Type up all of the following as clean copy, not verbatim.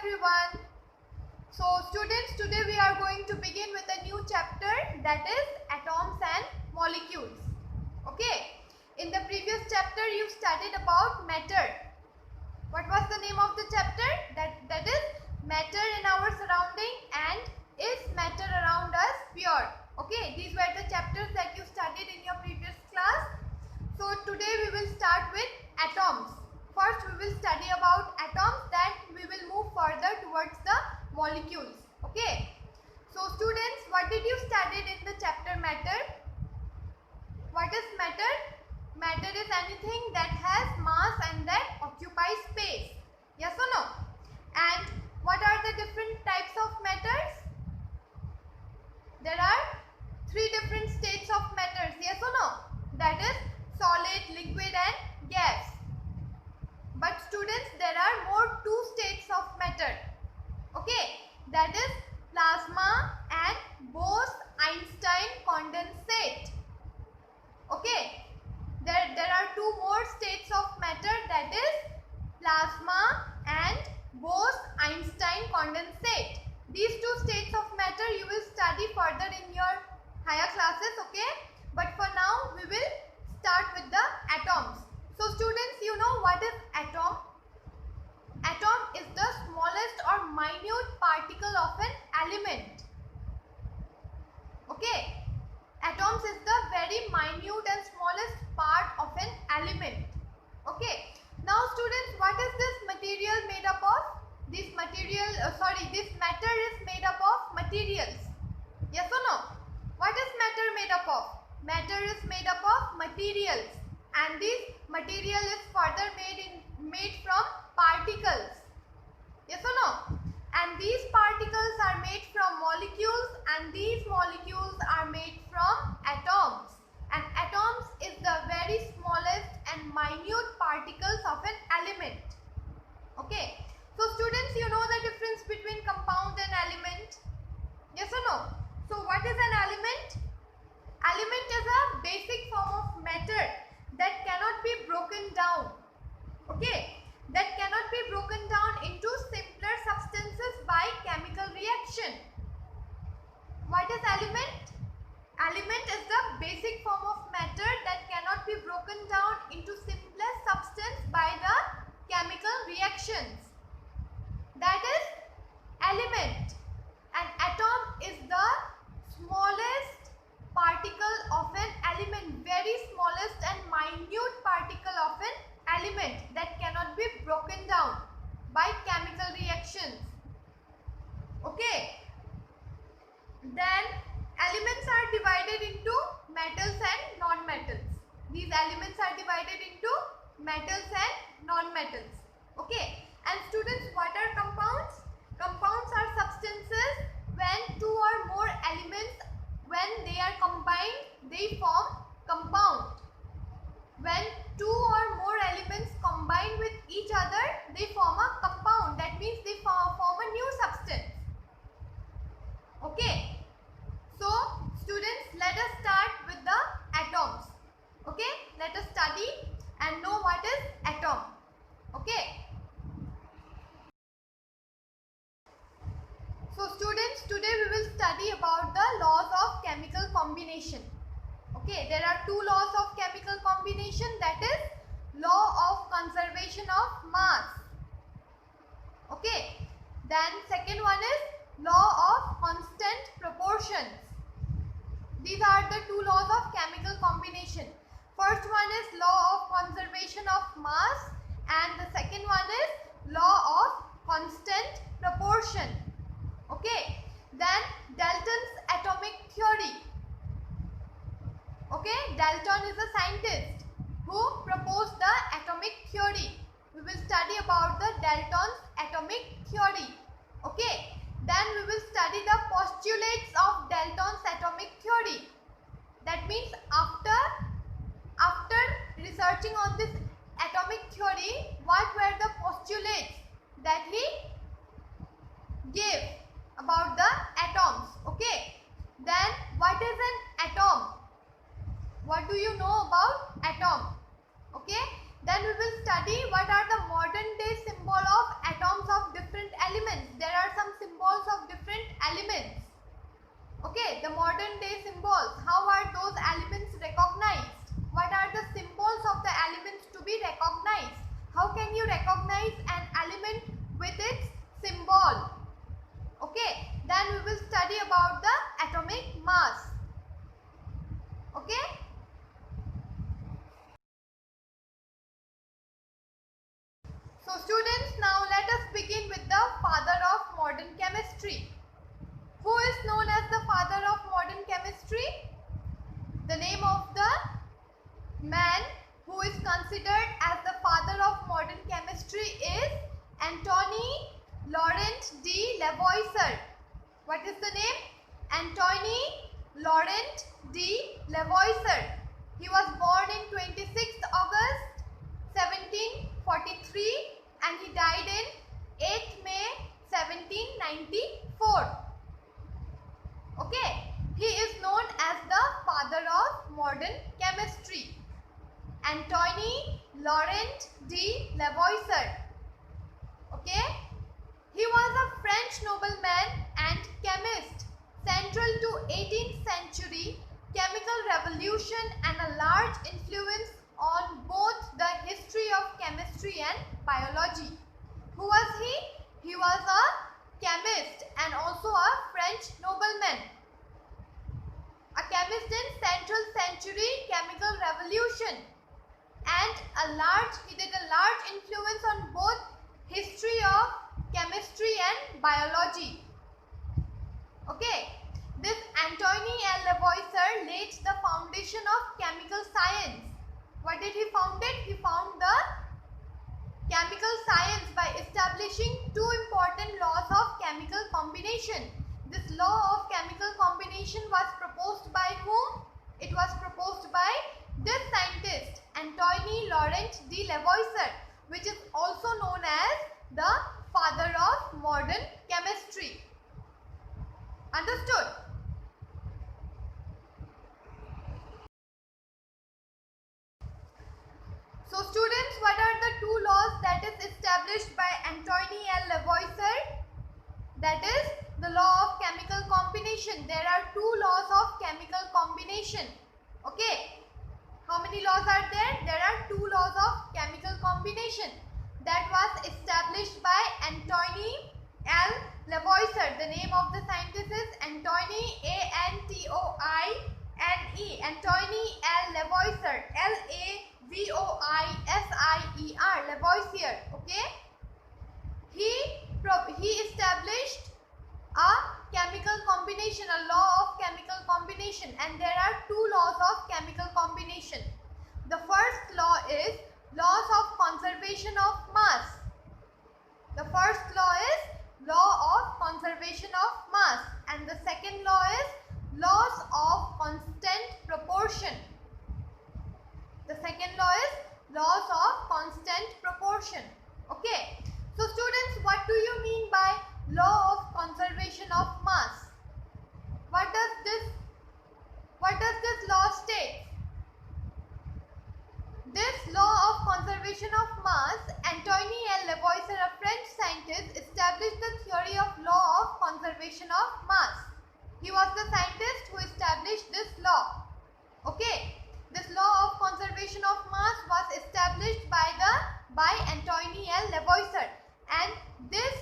everyone. So students, today we are going to begin with a new chapter, that is atoms and molecules. Okay. In the previous chapter you studied about matter. What was the name of the chapter? That is matter in our surrounding and is matter around us pure. Okay. These were the chapters that you studied in your previous class. So today we will start with atoms. First we will study about atoms, then we will move further towards the molecules. Okay. So students, what did you study in the chapter matter? What is matter? Matter is anything that has mass and that occupies space. Yes or no? And what are the different types of matters? There are three different states of matters. Yes or no? That is solid, liquid and gas. But students, there are more two states of matter. Okay, that is plasma and Bose-Einstein condensate. Okay, there are two more states of matter, that is plasma and Bose-Einstein condensate. These two states of matter you will study further in your higher classes. Okay, but for now we will start with the atoms. So students, you know what is atom? Atom is the smallest or minute particle of an element. Okay. Atoms is the very minute and smallest part of an element. Okay. Now students, what is this material made up of? This matter is made up of materials. Yes or no? What is matter made up of? Matter is made up of materials. And this material is further made from particles. Yes or no? And these particles are made from molecules, and these molecules are made from atoms. And atoms is the very smallest and minute particles of an element. Okay. So students, you know the difference between compound and element? Yes or no? So what is an element? Element is a basic form of matter that cannot be broken down. Okay, that cannot be broken down into simpler substances by chemical reaction. What is element? Element is the basic form of matter that cannot be broken down into simplest substance by the chemical reactions. That is element. An atom is the smallest particle of an element, very smallest and minute particle of an element that cannot be broken down by chemical reactions. Okay. Then elements are divided into metals and non-metals. These elements are divided into metals and non-metals. Okay. And students, what are compounds? Compounds are substances when two or more elements, when they are combined, they form compound. When two or more elements combine with each other, they form a compound. That means they form a new substance. Okay. So students, let us start with the atoms. Okay. Let us study and know what is atom. Okay. So students, today we will study about the laws of chemical combination. Okay, there are two laws of chemical combination, that is law of conservation of mass. Okay, then second one is law of constant proportions. These are the two laws of chemical combination. First one is law of conservation of mass and the second one is law of constant proportion. Okay, then Dalton's atomic theory. Okay, Dalton is a scientist who proposed the atomic theory. We will study about the Dalton's atomic theory. Okay, then we will study the postulates of Dalton's atomic theory. That means after researching on this atomic theory, what were the postulates that he gave about the atoms. Okay, then what is an atom? What do you know about atom? Okay, then we will study what are the modern day symbol of atoms of different elements. Laurent de Lavoisier. What is the name? Antoine Laurent de Lavoisier. He was born in 26th August 1743 and he died in 8th May 1794. Okay, he is known as the father of modern chemistry. Antoine Laurent de Lavoisier. Okay, he was a French nobleman and chemist, central to 18th century chemical revolution and a large influence on both the history of chemistry and biology. Who was he? He was a chemist and also a French nobleman. A chemist in central century chemical revolution, and he did a large influence on both history of chemistry and biology. Okay, this Antoine Lavoisier laid the foundation of chemical science. What did he found it? He found the chemical science by establishing two important laws of chemical combination. This law of chemical combination was proposed by whom? It was proposed by this scientist, Antoine Laurent de Lavoisier, which is also known as the father of modern chemistry. Understood? So students, what are the two laws that is established by Antoine Lavoisier? That is the law of chemical combination. There are two laws of chemical combination. Okay. How many laws are there? There are two laws of chemical combination that was established by Antoine Lavoisier. The name of the scientist is Antoine Antoine Lavoisier. Lavoisier. Lavoisier. Okay. He established a chemical combination, a law of chemical combination, and there are two laws of chemical combination. The first law is laws of conservation of mass. The first law is law of conservation of mass, and the second law is laws of constant proportion. The second law is laws of constant proportion. Okay. So students, what do you mean by law of conservation of mass? What does this law state? This law of conservation of mass, Antoine Lavoisier, a French scientist, established the theory of law of conservation of mass. He was the scientist who established this law. Okay. This law of conservation of mass was established by Antoine Lavoisier, and this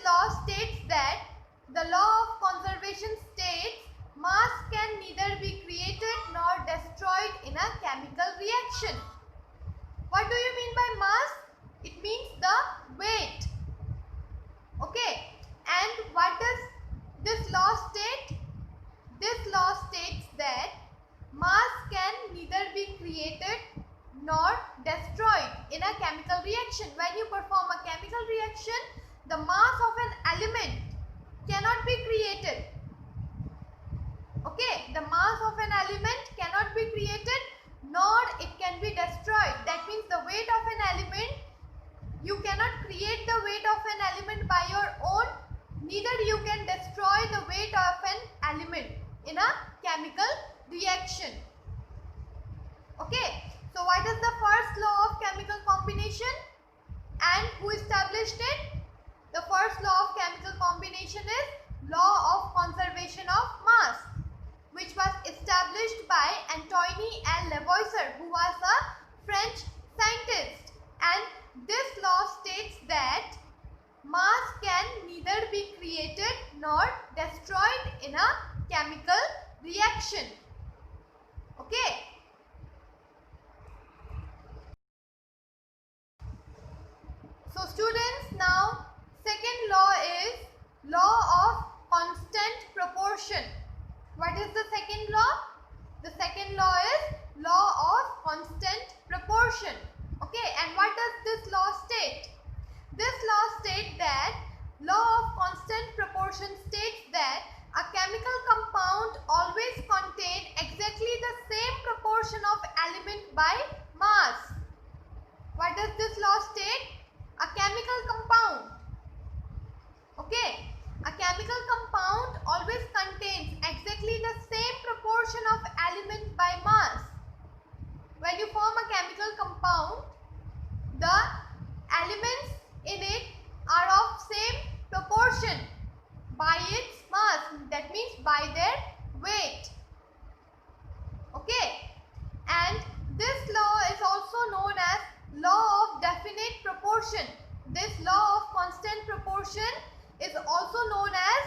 law states that the law of conservation states mass can neither be created nor destroyed in a chemical reaction. What do you mean by mass? It means the weight. Okay, and what does this law state? This law states that mass can neither be created nor destroyed in a chemical reaction. When you perform a chemical reaction, the mass of an element cannot be created. Okay, the mass of an element cannot be created nor it can be destroyed. That means the weight of an element, you cannot create the weight of an element by your own, neither you can destroy the weight of an element in a chemical reaction. Okay, so what is the first law of chemical combination and who established it? The first law of chemical combination is law of conservation of mass, which was established by Antoine Lavoisier, who was a French scientist, and this law states that mass can neither be created nor destroyed in a chemical reaction. Okay. So students, now second law is law of constant proportion. What is the second law? The second law is law of constant proportion. Okay, and what does this law state? This law states this law of constant proportion is also known as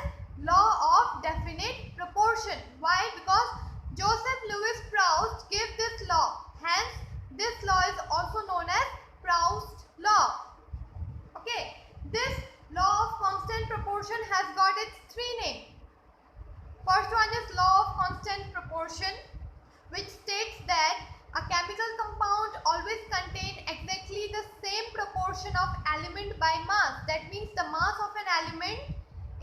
law of definite proportion. Why? Because Joseph Louis Proust gave this law. Hence, this law is also known as Proust law. Okay, this law of constant proportion has got its three names. First one is law of constant proportion, which states that a chemical compound always contains exactly the same proportion of element by mass. That means the mass of an element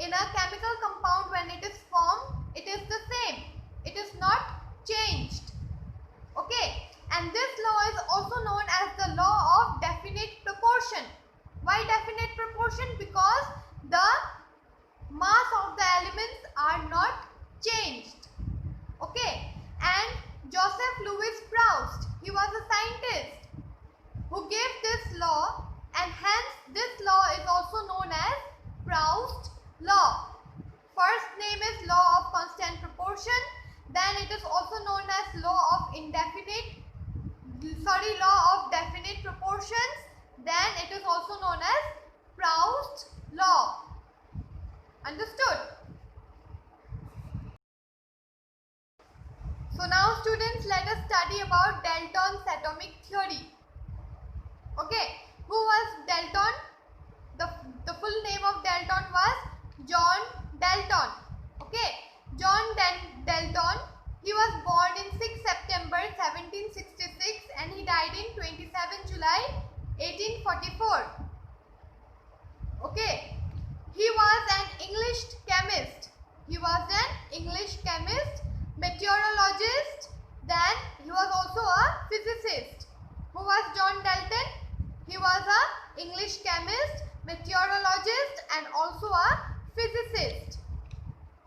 in a chemical compound when it is formed, it is the same. It is not changed. Okay, and this law is also known as the law of definite proportion. Why definite proportion? Because the mass of the elements are not changed. Okay, and Joseph Louis Proust, he was a scientist who gave this law, and hence this law is also known as Proust law. First name is law of constant proportion, then it is also known as law of law of definite proportions, then it is also known as Proust law. Understood? So now students, let us study about Dalton's atomic theory. Okay, who was Dalton? The full name of Dalton was John Dalton. Okay, John Dalton, he was born in 6 September 1766 and he died in 27 July 1844. Okay, he was an English chemist. He was an English chemist, meteorologist, then he was also a physicist. Who was John Dalton? He was an English chemist, meteorologist and also a physicist.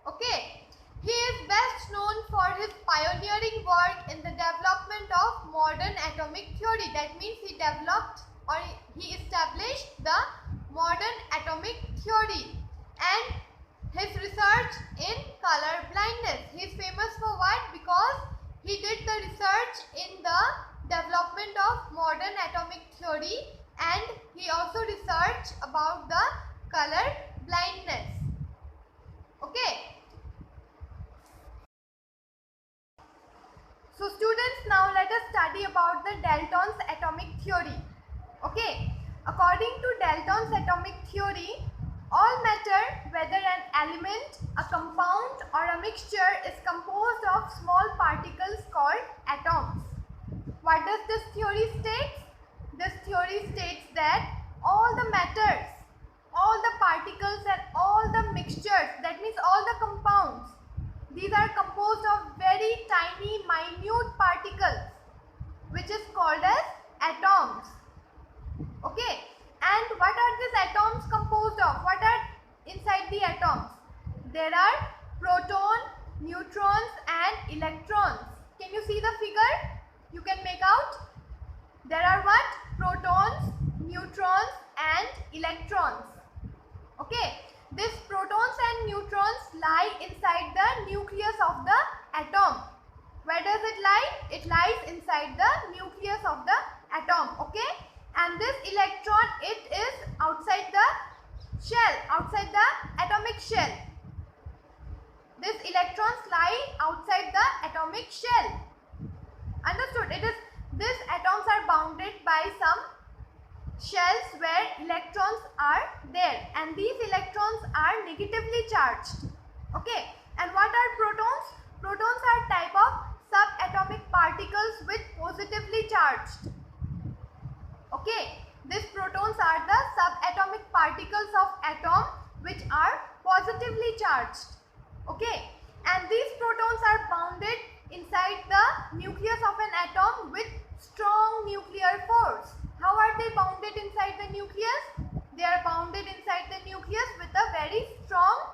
Okay, he is best known for his pioneering work in the development of modern atomic theory. That means he developed or he established the modern atomic theory, and his research in color blindness. He is famous for what? Because he did the research in the development of modern atomic theory, and he also researched about the color blindness. Okay. So students, now let us study about the Dalton's atomic theory. Okay. According to Dalton's atomic theory, all matter, whether an element, a compound or a mixture, is composed of small particles called atoms. What does this theory state? This theory states that all the matters, all the particles and all the mixtures, that means all the compounds, these are composed of very tiny minute particles which is called as atoms. Okay, and what are these atoms composed of? What are inside the atoms? There are proton, neutrons and electrons. Can you see the figure? You can make out. There are what? Protons, neutrons and electrons. Okay, these protons and neutrons lie inside the nucleus of the atom. Where does it lie? It lies inside the nucleus of the atom. Okay, and this electron, it is outside the shell, outside the atomic shell. These electrons lie outside the atomic shell. Understood? It is, these atoms are bounded by some shells where electrons are there, and these electrons are negatively charged. Okay, and what are protons? Protons are type of subatomic particles with positively charged. Okay, these protons are the subatomic particles of atom which are positively charged. Okay, and these protons are bounded inside the nucleus of an atom with strong nuclear force. How are they bounded inside the nucleus? They are bounded inside the nucleus with a very strong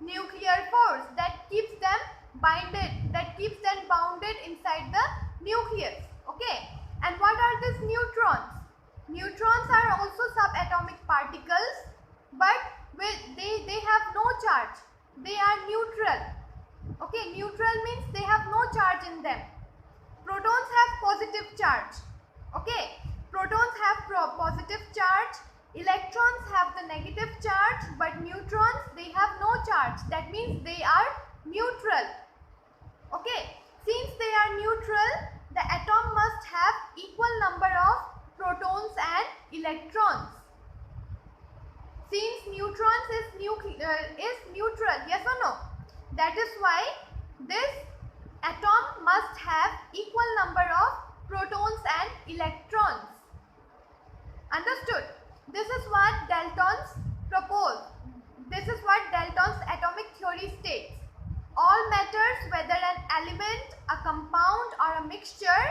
nuclear force that keeps them bounded inside the nucleus. Okay, and what are these neutrons? Neutrons are also subatomic particles, but they have no charge. They are neutral. Okay, neutral means they have no charge in them. Protons have positive charge. Okay, protons have positive charge electrons have the negative charge, but neutrons, they have no charge. That means they are neutral. Okay, since they are neutral, the atom must have equal number of protons and electrons. Since neutrons is neutral, yes or no? That is why this atom must have equal number of protons and electrons. Understood? This is what Dalton's proposed. This is what Dalton's atomic theory states. All matters, whether an element, a compound or a mixture,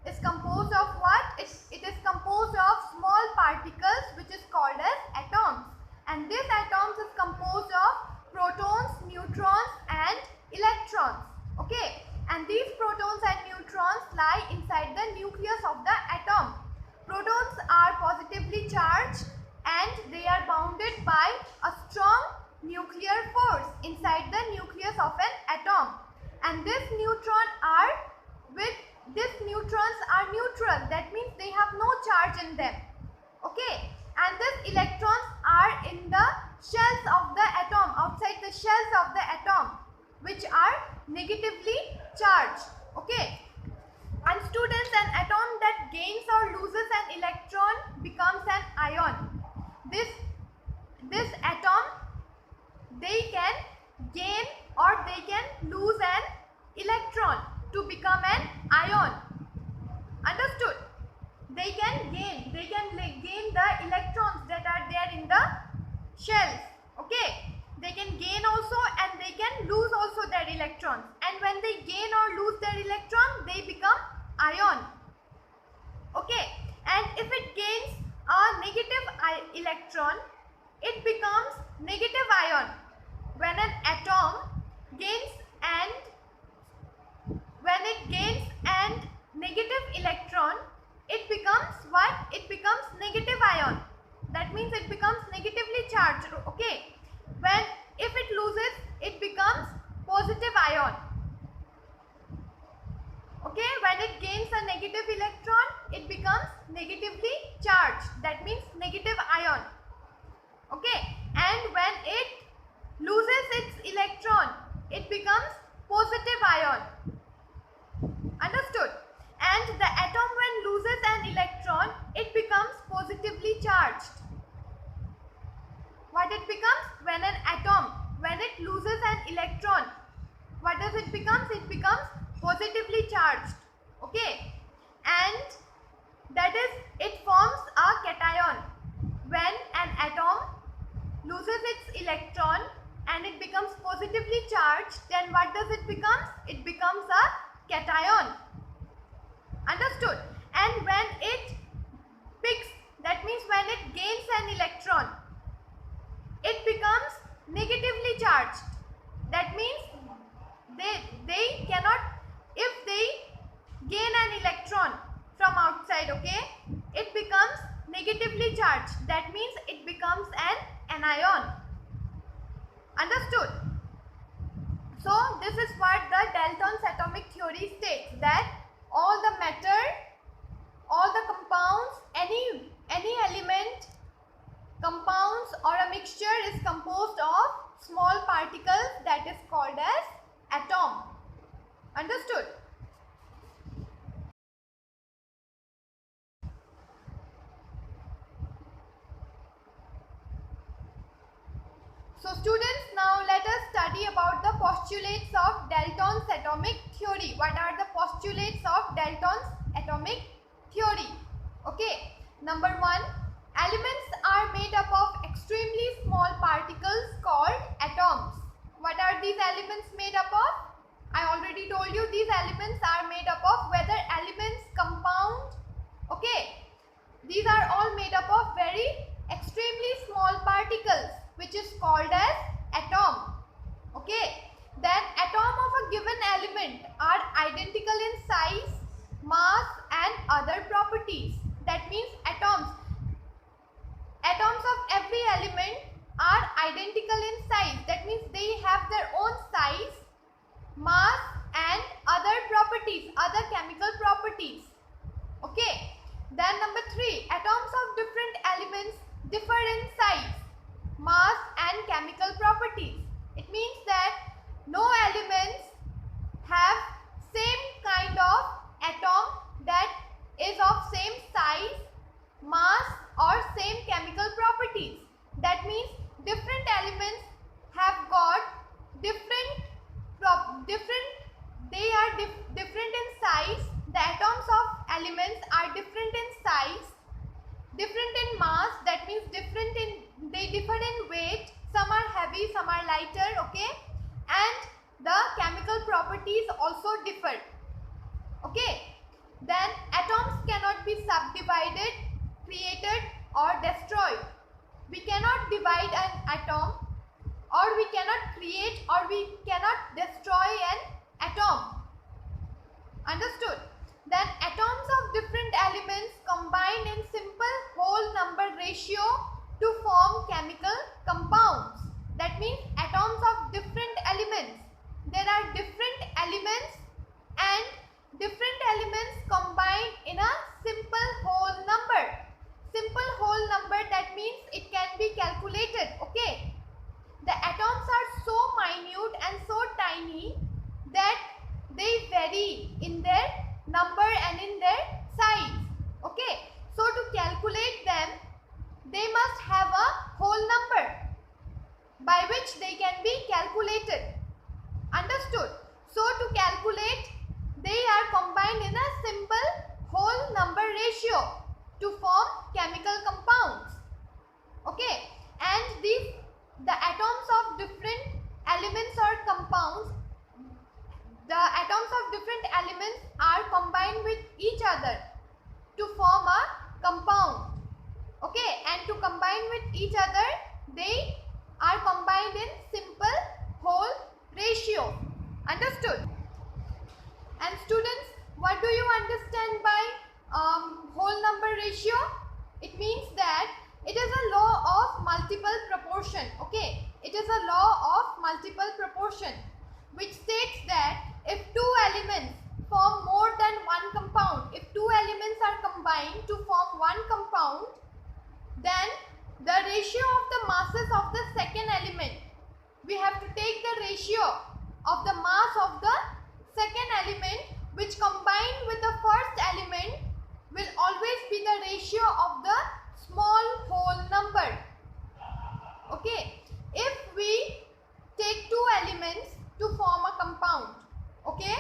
is composed of what? It is composed of small particles which is called as atoms. And these atoms is composed of protons, neutrons and electrons. Okay. And these protons and neutrons lie inside the nucleus of the atom. Protons are positively charged and they are bounded by a strong nuclear force inside the nucleus of an atom. And these neutrons are neutral. That means they have no charge in them. Okay. And these electrons are in the shells of the atom, outside the shells of the atom, which are negatively charged. Okay. And students, an atom that gains or loses an electron becomes an ion. This atom, they can gain or they can lose an electron to become an ion. Understood? They can gain the electrons that are there in the shells. Okay. They can gain also and they can lose also their electrons. And when they gain or lose their electron, they become ion. Okay. And if it gains a negative electron, it becomes negative ion. When an atom gains and negative electron, it becomes what? It becomes negative ion. That means it becomes negatively charged. Okay. If it loses, it becomes positive ion. Okay. When it gains a negative electron, it becomes negatively charged. That means negative ion. Okay. And when it loses its electron, it becomes positive ion. Understood? And the atom, when loses an electron, it becomes positively charged. What it becomes? When an atom, when it loses an electron, what does it become? It becomes positively charged. Okay. And that is, it forms a cation. When an atom loses its electron and it becomes positively charged, then what does it become? It becomes a cation. Understood? And when it picks, that means when it gains an electron, it becomes negatively charged. That means they cannot, if they gain an electron from outside, okay, it becomes negatively charged. That means it becomes an anion. Understood? So this is what the Dalton's atomic theory states, that all the matter, all the compounds, any element, compounds or a mixture is composed of small particles, that is called as atom. Understood? So students, now let us study about the postulates of Dalton's atomic theory. What are the postulates of Dalton's atomic theory? Okay. Number 1, elements are made up of extremely small particles called atoms. What are these elements made up of? I already told you these elements are made up of, whether elements, compound, okay. These are all made up of very extremely small particles, which is called as atom. Okay. Then atom of a given element are identical in size, mass and other properties. That means atoms of every element are identical in size. That means they have their own size, mass and other properties, other chemical properties. Okay. Then number 3, atoms of different elements, differ in size, mass and chemical properties. It means that no elements have same kind of atom that is of same size, mass or same chemical properties. That means different elements have got different different in size. The atoms of elements are different in size, different in mass, that means they differ in weight. Some are heavy, some are lighter, okay, and the chemical properties also differ, okay. Then atoms cannot be subdivided, created or destroyed. We cannot divide an atom, or we cannot create, or we cannot destroy an atom. Understood? Then atoms of different elements combine in simple whole number ratio to form chemical compounds. That means atoms of different elements. There are different elements and different elements combined in a simple whole number. Simple whole number, that means it can be calculated, okay. The atoms are so minute and so tiny that they vary in their number and in their size, okay. So to calculate them, they must have a whole number by which they can be calculated. Understood? So to calculate, they are combined in a simple whole number ratio to form chemical compounds, okay. And the atoms of different elements or compounds, the atoms of different elements are combined with each other to form a compound, okay. And to combine with each other, they are combined in simple whole ratio. Understood? And students, what do you understand by whole number ratio? It means that it is a law of multiple proportion, okay. It is a law of multiple proportion which states that if two elements form more than one compound, if two elements are combined to form one compound, then the ratio of the masses of the second element, we have to take the ratio of the mass of the second element which combined with the first element will always be the ratio of the small whole number, okay. If we take two elements to form a compound, okay,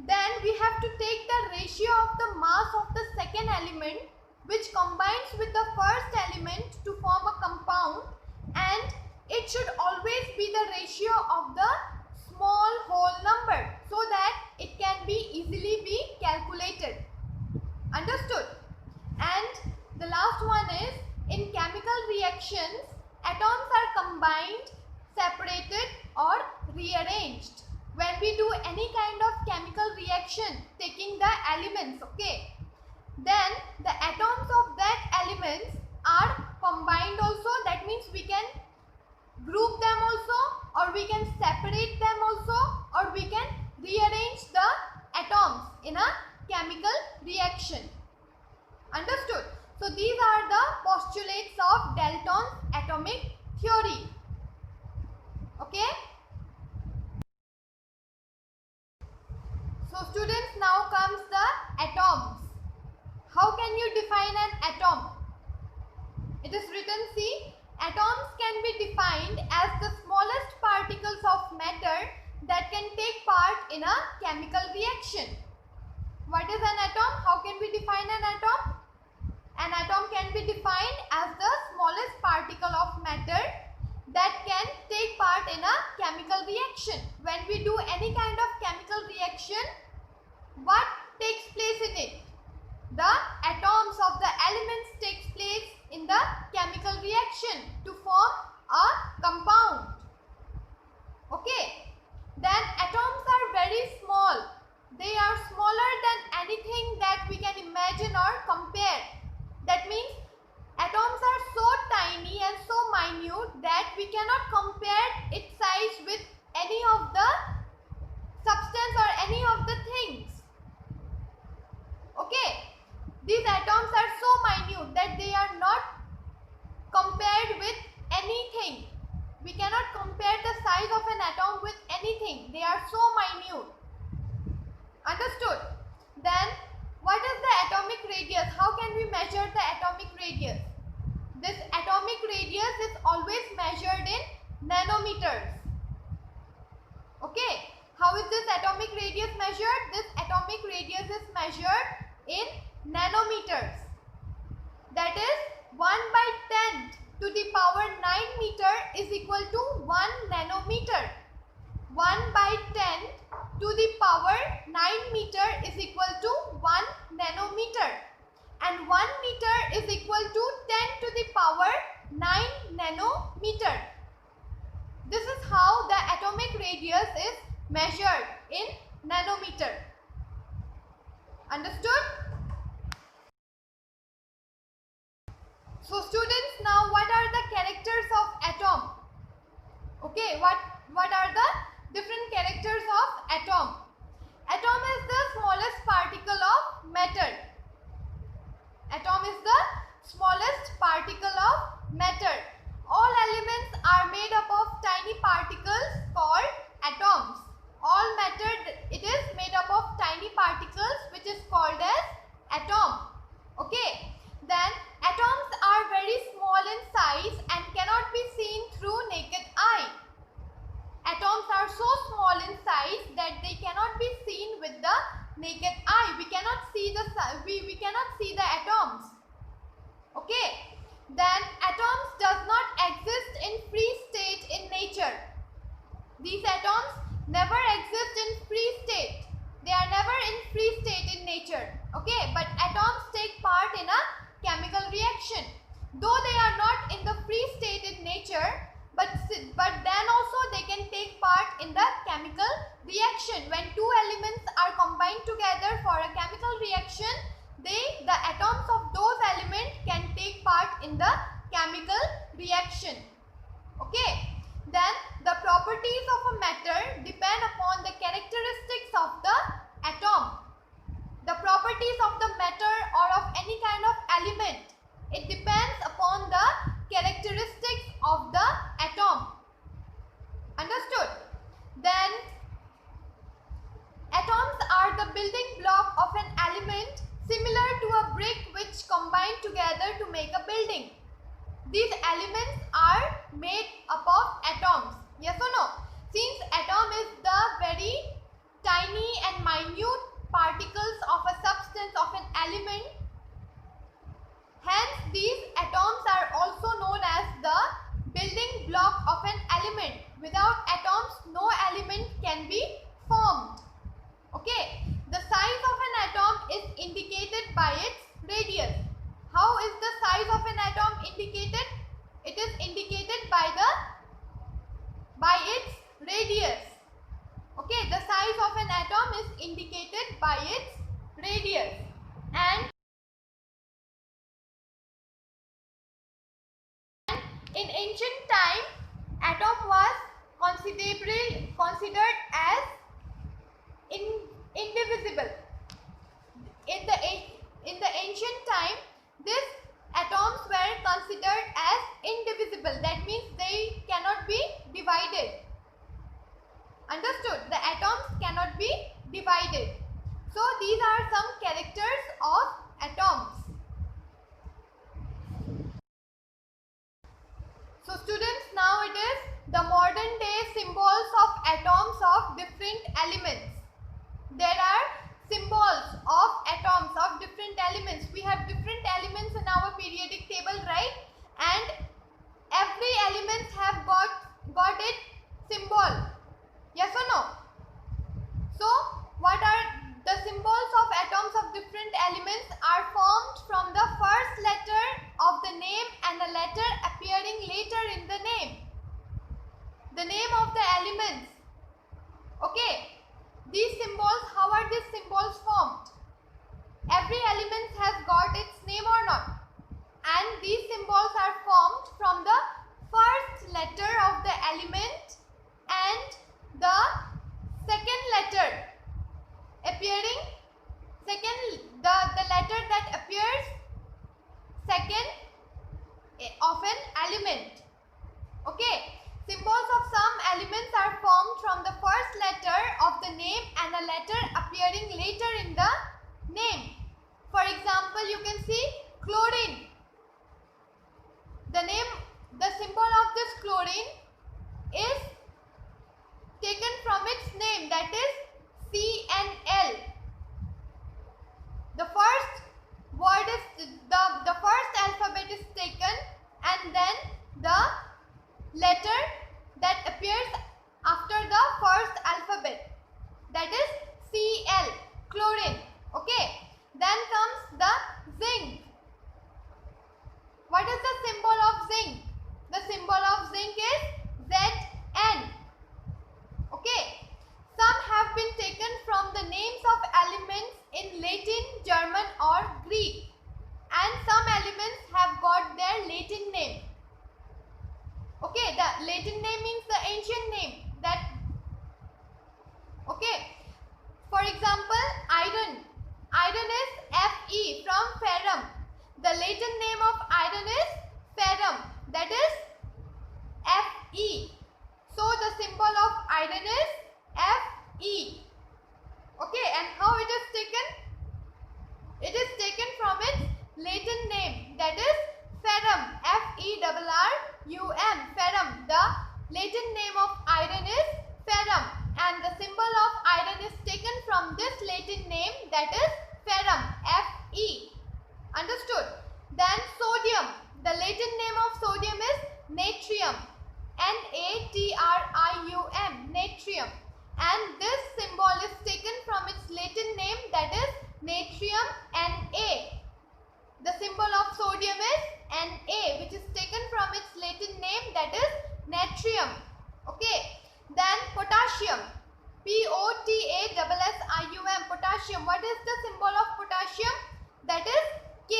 then we have to take the ratio of the mass of the second element which combines with the first element to form a compound, and it should always be the ratio of the small whole number so that it can be easily be calculated. Understood? And the last one is, in chemical reactions, atoms are combined, separated or rearranged. When we do any kind of chemical reaction taking the elements, okay, then the atoms of that elements are combined also. That means we can group them also, or we can separate them also, or we can rearrange the atoms in a chemical reaction. Understood? So these are the postulates of Dalton's atomic theory. Okay? So students, now comes the atoms. How can you define an atom? It is written, see, atoms can be defined as the smallest particles of matter that can take part in a chemical reaction. What is an atom? How can we define an atom? An atom can be defined as the smallest particle of matter that can take part in a chemical reaction. When we do any kind of chemical reaction, what takes place in it? The atoms of the elements takes place in the chemical reaction to form a compound. Okay. Then atoms are very small. They are smaller than anything that we can imagine or compare. That means atoms are so tiny and so minute that we cannot compare its size with any of the substance or any of the things. Okay. These atoms are so minute that they are not comparable nanometers. Okay, how is this atomic radius measured? This atomic radius is measured in nanometers. That is 1 by 10 to the power 9 meter is equal to 1 nanometer. 1 by 10 to the power 9 meter is equal to 1 nanometer. And 1 meter is equal to 10 to the power 9 nanometer. This is how the atomic radius is measured in nanometer. Understood? So students, now what are the characters of atom? Okay, what are the different characters of atom? Atom is the smallest particle of matter. Atom is the smallest particle of matter. All elements are made up of tiny particles called atoms. All matter, it is made up of tiny particles which is called as atom. Okay. Then atoms are very small in size and cannot be seen through naked eye. Atoms are so small in size that they cannot be seen with the naked eye. We cannot see the atoms. Okay. Then atoms does not exist in free state in nature. These atoms never exist in free state. They are never in free state in nature. Okay, but atoms take part in a chemical reaction. Though they are not in the free state in nature, but then also they can take part in the chemical reaction. When two elements are combined together for a chemical reaction, the atoms of those elements can take part in the chemical reaction. Okay. Then the properties of a matter depend upon the characteristics of the atom. The properties of the matter or of any kind of element, it depends upon the characteristics of the atom. Understood? Then atoms are the building block of an element similar to a brick which combine together to make a building. These elements are made up of atoms. Yes or no? Since atom is the very tiny and minute particles of a substance of an element, hence these atoms are also known as the building block of an element. Without atoms, no element can be formed. Okay. The size of an atom is indicated by its radius. How is the size of an atom indicated? It is indicated by its radius. Okay, the size of an atom is indicated by its radius. And in ancient time, atom was considered as indivisible. In the ancient time, these atoms were considered as indivisible. That means they cannot be divided. Understood? The atoms cannot be divided. So these are some characters of atoms. So students, now it is the modern day symbols of atoms of different elements. There are symbols of atoms of different elements. We have different elements in our periodic table, right? And every element have got its symbol. Yes or no? So what are the symbols of atoms of different elements are formed from the first letter of the name and a letter appearing later in the name. The name of the elements. Okay. These symbols, how are these symbols formed? Every element has got its name or not? And these symbols are formed from the first letter that appears after the first alphabet, that is Cl, chlorine. Okay, then comes the zinc. What is the symbol of zinc? The symbol of zinc is Zn. Okay, some have been taken from the names of elements in Latin, German or Greek, and some elements have got their Latin name. Okay, the Latin name means the ancient name. Okay, for example, iron. Iron is Fe from ferrum. The Latin name of iron is ferrum, that is Fe. So the symbol of iron is Fe. Okay, and how it is taken? It is taken from its Latin name, that is ferrum, F-E-R-R-U-M, ferrum. The Latin name of iron is ferrum, and the symbol of iron is taken from this Latin name, that is ferrum, Fe. Understood? Then sodium. The Latin name of sodium is natrium, N-A-T-R-I-U-M, natrium, and this symbol is taken from its Latin name, that is natrium, Na. The symbol of sodium is Na, which is taken from its Latin name, that is natrium. Okay, then potassium, P-O-T-A-S-S-I-U-M, potassium. What is the symbol of potassium? That is K.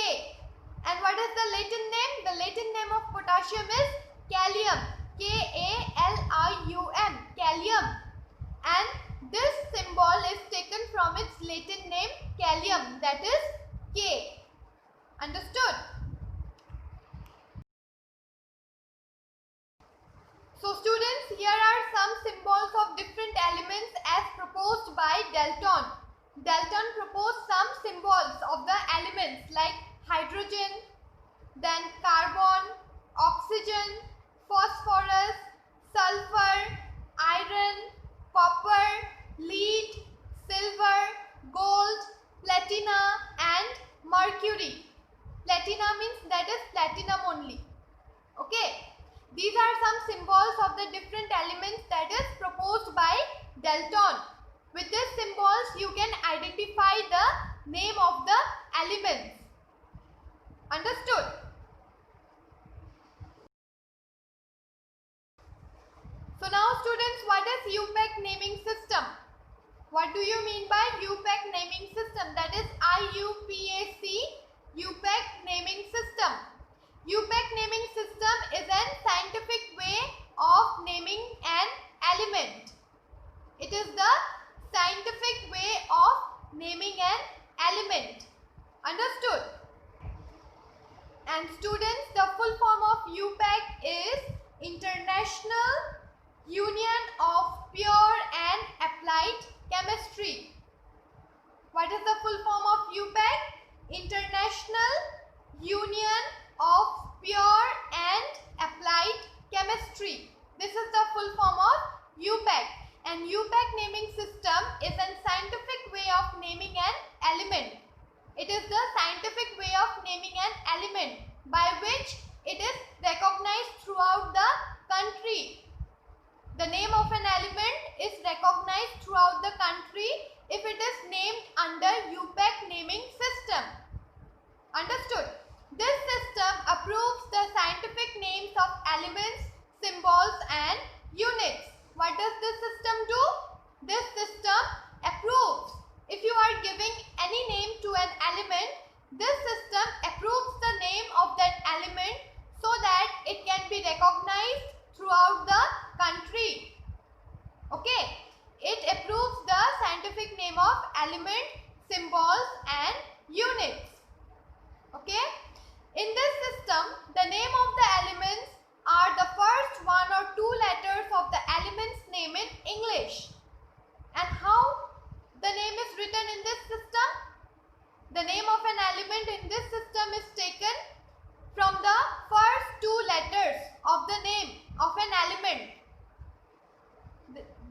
And what is the Latin name? The Latin name of potassium is kalium, K-A-L-I-U-M, kalium, and this symbol is taken from its Latin name kalium, that is K. Understood? So students, here are some symbols of different elements as proposed by Dalton. Dalton proposed some symbols of the elements like hydrogen, then carbon, oxygen, phosphorus, sulfur, iron, copper, lead, silver, gold, platina and mercury. Platina means that is platinum only. Okay, these are some symbols of the different elements that is proposed by Dalton. With these symbols you can identify the name of the elements. Understood? So now students, what is UPAC naming system? What do you mean by UPAC naming system? That is IUPAC, UPAC naming system. UPAC naming system is a scientific way of naming an element. It is the scientific way of naming an element. Understood? And students, the full form of UPAC is International Union of Pure and Applied Chemistry. What is the full form of UPAC? International Union of Pure and Applied Chemistry. This is the full form of UPAC. And UPAC naming system is a scientific way of naming an element. It is the scientific way of naming an element by which it is recognized throughout the country. The name of an element is recognized throughout the country if it is named under UPAC naming system. Understood? This system approves the scientific names of elements, symbols and units. What does this system do? This system approves. If you are giving any name to an element, this system approves the name of that element so that it can be recognized throughout the country. Okay, it approves the scientific name of element, symbols and units. Okay, in this system, the name of the elements are the first one or two letters of the element's name in English. And how the name is written in this system? The name of an element in this system is taken from the first two letters of the name of an element.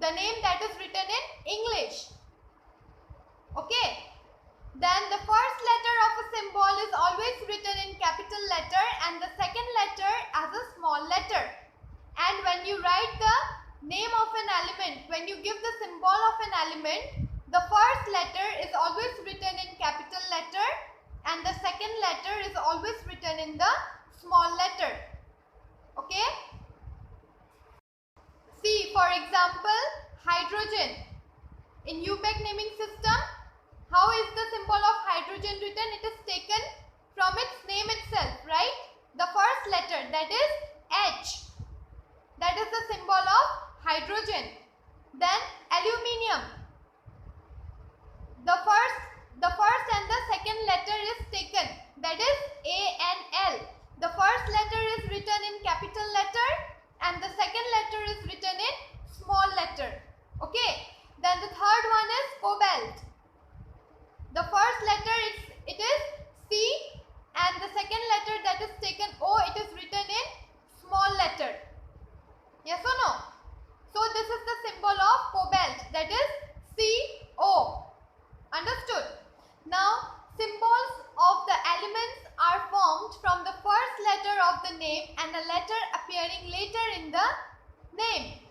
The name that is written in English. Okay. Then the first letter of a symbol is always written in capital letter and the second letter as a small letter. And when you write the name of an element, when you give the symbol of an element, the first letter is always written in capital letter and the second letter is always written in the small letter. Okay? See, for example, hydrogen. In UPEC naming system, how is the symbol of hydrogen written? It is taken from its name itself, right? The first letter, that is H. That is the symbol of hydrogen. Then aluminium. The first and the second letter is taken, that is A and L. The first letter is written in capital letter and the second letter is written in small letter. Okay. Then the third one is cobalt. The first letter it is C and the second letter that is taken O, it is written in small letter. Yes or no? So this is the symbol of cobalt, that is CO. Understood? Now symbols of the elements are formed from the first letter of the name and a letter appearing later in the name.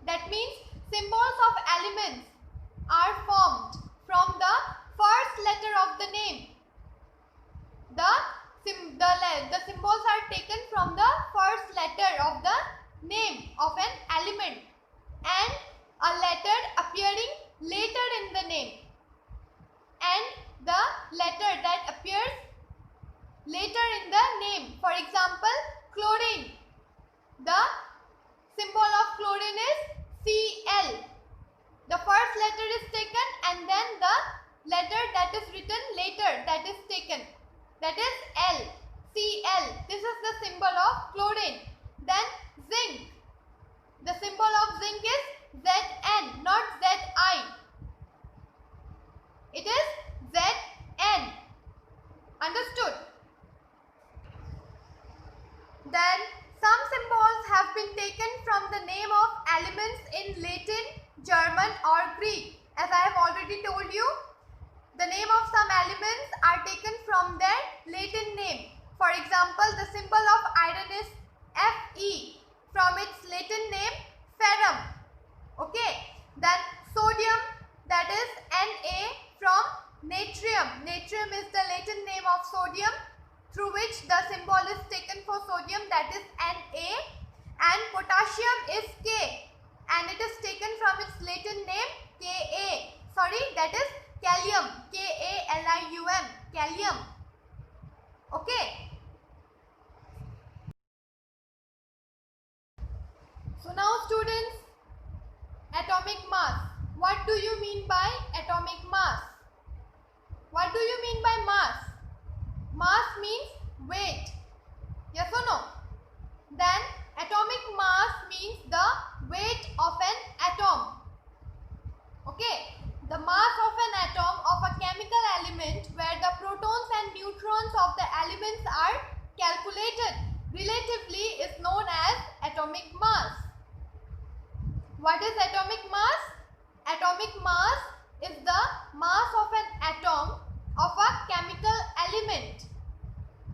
That means symbols of elements are formed from the first letter of the name. The symbols are taken from the first letter of the name of an element and a letter appearing later in the name. And the letter that appears later in the name. For example, chlorine. The symbol of chlorine is Cl. The first letter is taken and then the letter that is written later that is taken. That is L. Cl. This is the symbol of chlorine. Then zinc. The symbol of zinc is Zn, not Zi. It is Zn. Understood? Then some symbols have been taken from the name of elements in Latin, German or Greek. As I have already told you, the name of some elements are taken from their Latin name. For example, the symbol of iron is Fe from its Latin name ferrum. Okay. Then sodium, that is Na from natrium. Natrium is the Latin name of sodium, through which the symbol is taken for sodium, that is Na. And potassium is K and it is taken from its Latin name Ka. Sorry, that is Kalium. Kalium. Kalium. Okay. So now students, atomic mass. What do you mean by atomic mass? What do you mean by mass? Mass means weight. Yes or no? Then atomic mass means the weight of an atom. Okay. The mass of an atom of a chemical element where the protons and neutrons of the elements are calculated relatively is known as atomic mass. What is atomic mass? Atomic mass is the mass of an atom of a chemical element.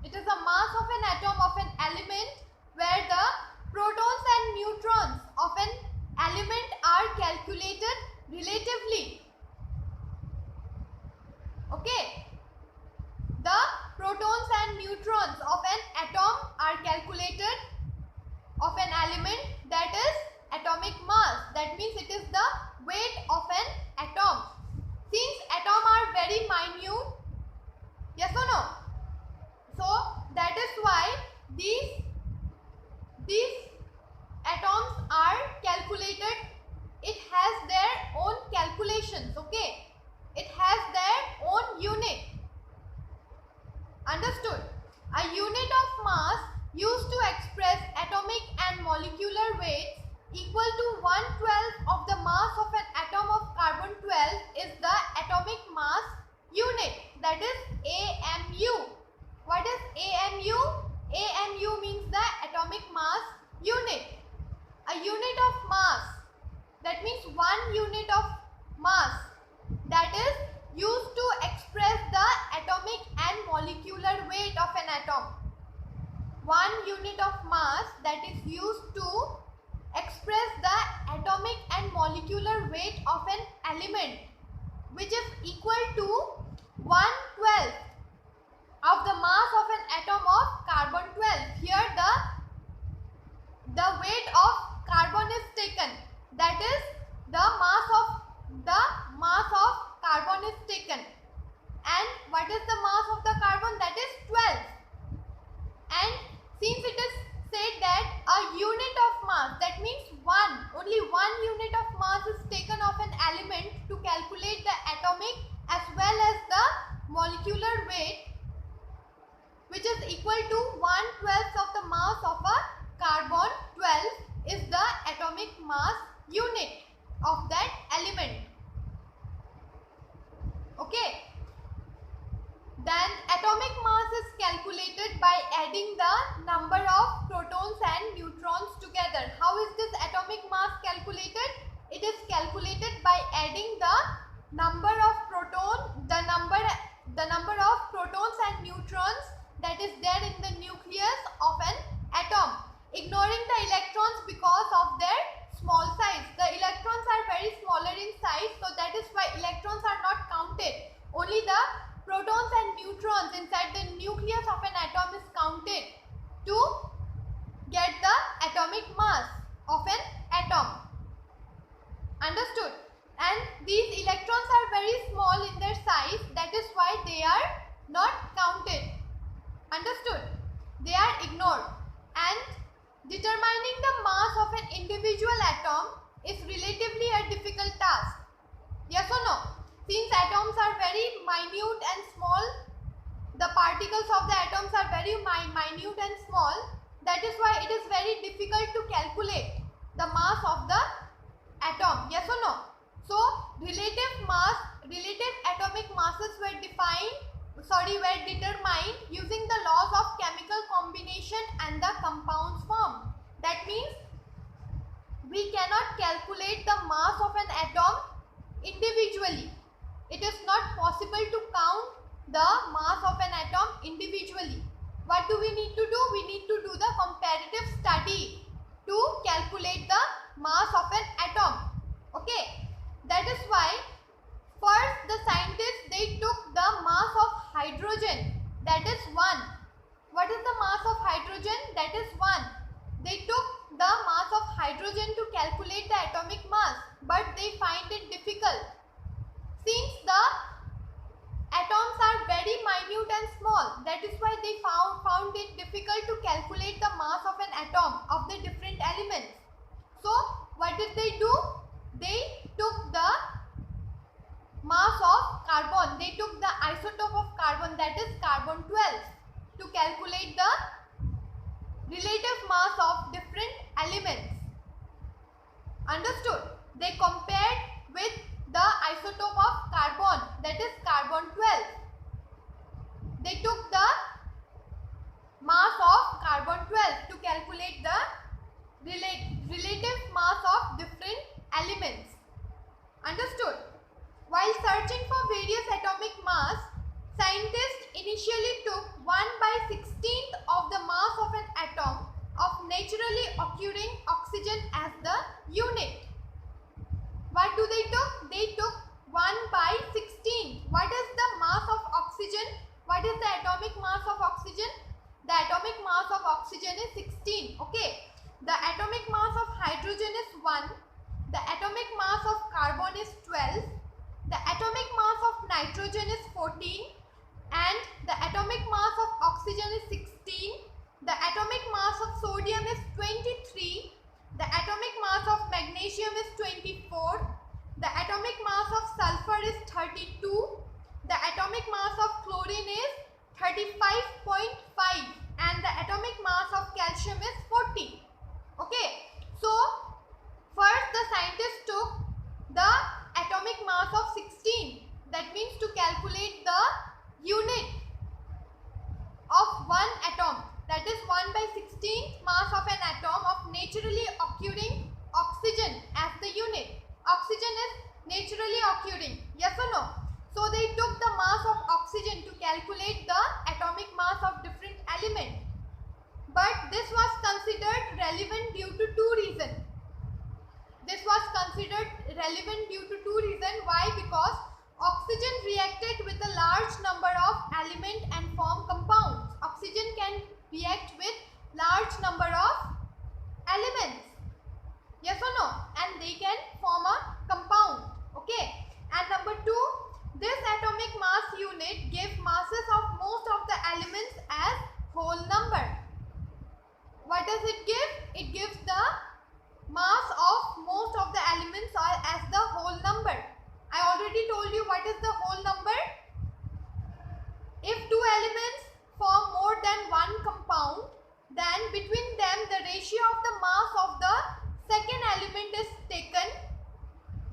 It is the mass of an atom of an element where the protons and neutrons of an element are calculated relatively. Okay. The protons and neutrons of an atom are calculated of an element, that is atomic mass. That means it is the weight of an atom. Since atoms are very minute, yes or no? So that is why these atoms are calculated. It has their own calculations. Okay. It has their own unit. Understood? A unit of mass used to express atomic and molecular weights equal to 1/12 of the mass of an atom of carbon 12 is the atomic mass unit, that is AMU. What is AMU? AMU means the atomic mass unit. A unit of mass, that means 1 unit of mass, that is used to express the atomic and molecular weight of an atom. 1 unit of weight of an element, which is equal to 1/12 of the mass of an atom of carbon-12. Here the weight of carbon is taken, that is the mass of carbon is taken, and what is the mass of the carbon? That is 12. And since it is said that a unit of mass, that means only one unit of mass is taken of an element to calculate the atomic as well as the molecular weight, which is equal to 1/12 of the mass of a carbon. 12 is the atomic mass unit of that element. Okay. Then atomic mass is calculated by adding the number of protons and neutrons together. How is this atomic mass calculated? It is calculated by adding the number of protons and neutrons that is there in the nucleus of an atom, ignoring the electrons because of their small size. The electrons are very smaller in size, so that is why electrons are not counted. Only the protons and neutrons inside the nucleus of an atom is counted to get the atomic mass of an atom. Understood? And these electrons are very small in their size, that is why they are not counted. Understood? They are ignored. And determining the mass of an individual atom is relatively a difficult task. Yes or no? Since atoms are very minute and small, the particles of the atoms are very minute and small, that is why it is very difficult to calculate the mass of the atom. Yes or no? So relative atomic masses were determined using the laws of chemical combination and the compounds form. That means we cannot calculate the mass of an atom individually. It is not possible to count the mass of an atom individually. What do we need to do? We need to do the comparative study to calculate the mass of an atom. Okay, that is why first the scientists, they took the mass of hydrogen, that is 1. What is the mass of hydrogen? That is 1. They took the mass of hydrogen to calculate the atomic mass, but they find it difficult. Since the atoms are very minute and small, that is why they found it difficult to calculate the mass of an atom of the different elements. So what did they do? They took the mass of carbon, they took the isotope of carbon, that is carbon-12, to calculate the relative mass of different elements. Understood? They compared with the isotope of carbon, that is carbon-12. They took the mass of carbon-12 to calculate the relative mass of different elements. Understood? While searching for various atomic mass, scientists initially took 1/16 of the mass of an atom of naturally occurring oxygen as the unit. What do they took? They took 1/16. What is the mass of oxygen? What is the atomic mass of oxygen? The atomic mass of oxygen is 16. Okay. The atomic mass of hydrogen is 1. The atomic mass of carbon is 12. The atomic mass of nitrogen is 14. And the atomic mass of oxygen is 16. The atomic mass of sodium is 23. The atomic mass of magnesium is 24. The atomic mass of sulfur is 32. The atomic mass of chlorine is 35.5. And the atomic mass of calcium is 40. Okay. So first the scientists took the atomic mass of 16. That means to calculate the unit of one atom, that is 1/16 mass of an atom of naturally occurring oxygen as the unit. Oxygen is naturally occurring. Yes or no? So they took the mass of oxygen to calculate the atomic mass of different elements. But this was considered relevant due to two reasons. This was considered relevant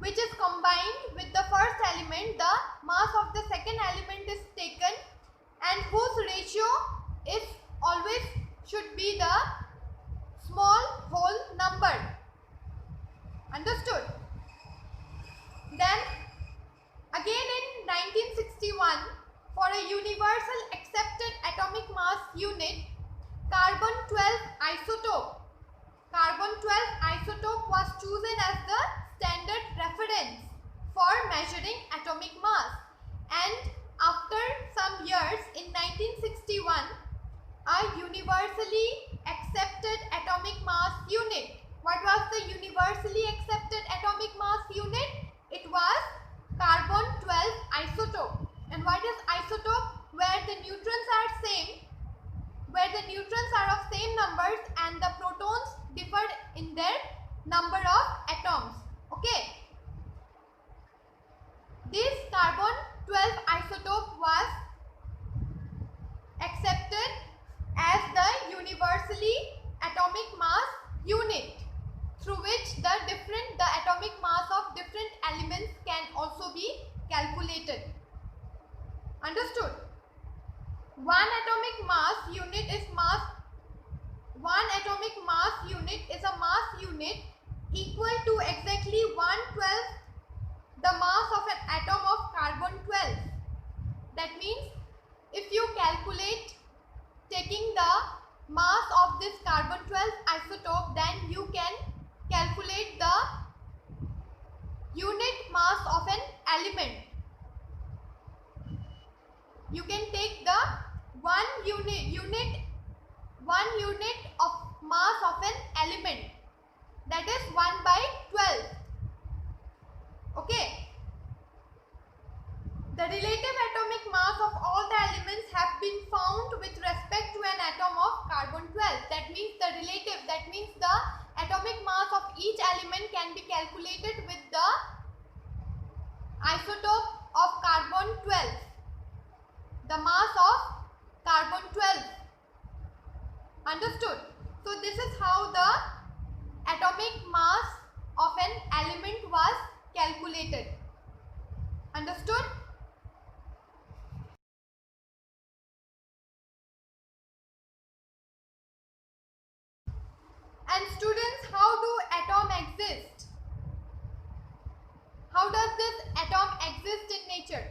which is combined with the first element, the mass of the second element is taken, and whose ratio is always should be the small whole number. Understood? Then again in 1961, for a universal accepted atomic mass unit, carbon-12 isotope was chosen as the standard reference for measuring atomic mass. And after some years, in 1961, a universally accepted atomic mass unit. What was the universally accepted atomic mass unit? It was carbon-12 isotope. And what is isotope? Where the neutrons are same, where the neutrons are of same numbers and the protons differ in their number of atoms. Okay. This carbon-12 isotope was accepted as the universally atomic mass unit, through which the atomic mass of different elements can also be calculated. Understood? One atomic mass unit is a mass unit equal to exactly 1/12 the mass of an atom of carbon-12. That means if you calculate taking the mass of this carbon-12 isotope, then you can calculate the unit mass of an element. You can take the one unit of mass of an element, that is 1/12. Okay. The relative atomic mass of all the elements have been found with respect to an atom of carbon-12. That means the atomic mass of each element can be calculated with the isotope of carbon-12, the mass of carbon-12. Understood? So this is how the atomic mass of an element was calculated. Understood? And students, how do atom exist? How does this atom exist in nature?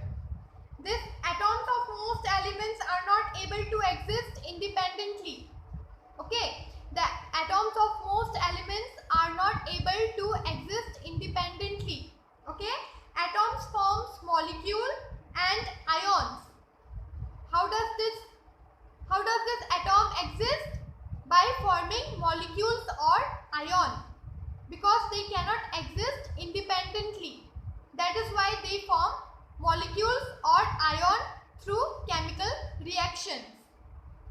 These atoms of most elements are not able to exist independently. Okay, the atoms of most elements are not able to exist independently. Okay, atoms forms molecule and ions. How does this atom exist? By forming molecules or ion, because they cannot exist independently. That is why they form molecules or ion through chemical reactions.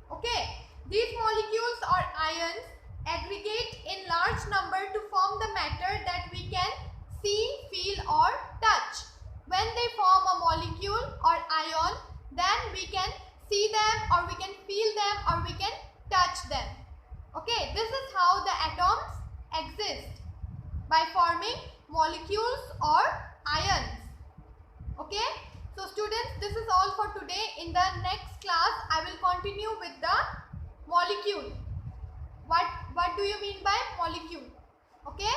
Okay, these molecules or ions aggregate in large number to form the matter that we can see, feel or touch. When they form a molecule or ion, then we can see them or we can feel them or we can touch them. Okay, this is how the atoms exist, by forming molecules or ions. Okay, so students, this is all for today. In the next class, I will continue with the molecule. What do you mean by molecule? Okay.